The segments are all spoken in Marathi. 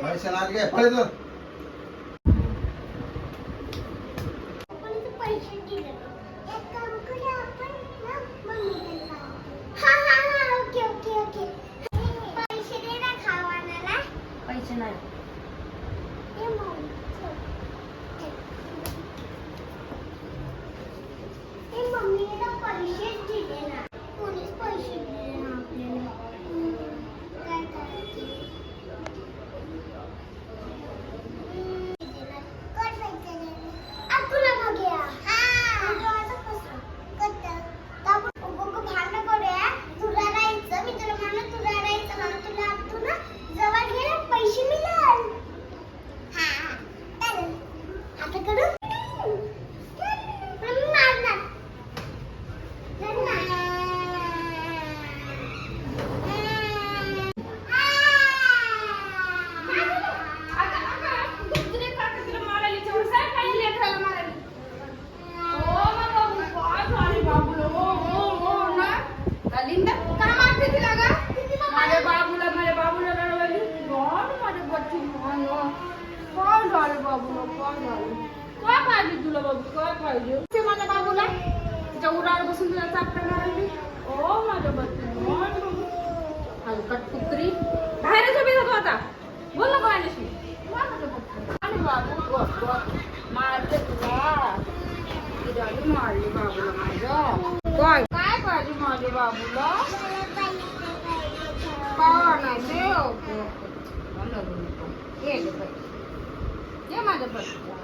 पैसे लागले पैसे दिले एक काम करूया आपण ना मम्मीला हा हा हा ओके ओके ओके पैसे दे ना खावायला पैसे नाही हे मम्मी हे मम्मीला पैसे दिले ना कोणीच पैसे दिले ना आपल्याला काय करायचं तुला बाबू काय पाहिजे ते माझ्या बाबूला तिच्या उरावर बसून तुला चापटा मारायची ओ माझ्या बच्चू हलकट कुत्री बाहेरच उभी जातो आता बोल ना माझ्याशी आणि बाबू मारते तुला मारली बाबूला माझ्या काय काय पाहिजे माझ्या बाबूला ये माझ्या बच्चू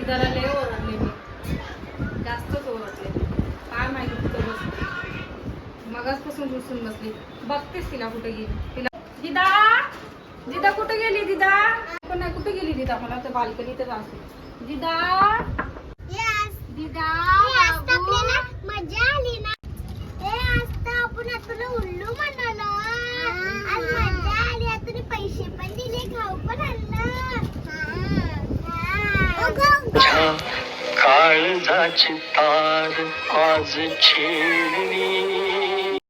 जरा लय ओरडले मी जास्तच ओरडले काय माहिती कुठं बसली मगाचपासून रुसून बसली बघतेस तिला कुठे गेली तिला दिदा दिदा कुठे गेली दिदा पण नाही कुठे गेली दिदा मला तर बाल्कनीतच असेल दिदा दिदा मजा आली ना आपण तुला उल्लू म्हणालो आज मजा आली तुम्ही पैसे पण दिले खाऊ पण आणलं काळजाची तार आज छेडली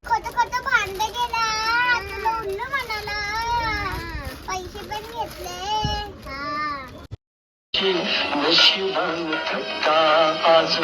खोटं खोटं भांडण गेला तुला उल्लू म्हणाला पैसे पण घेतले नशिबान थट्टा आज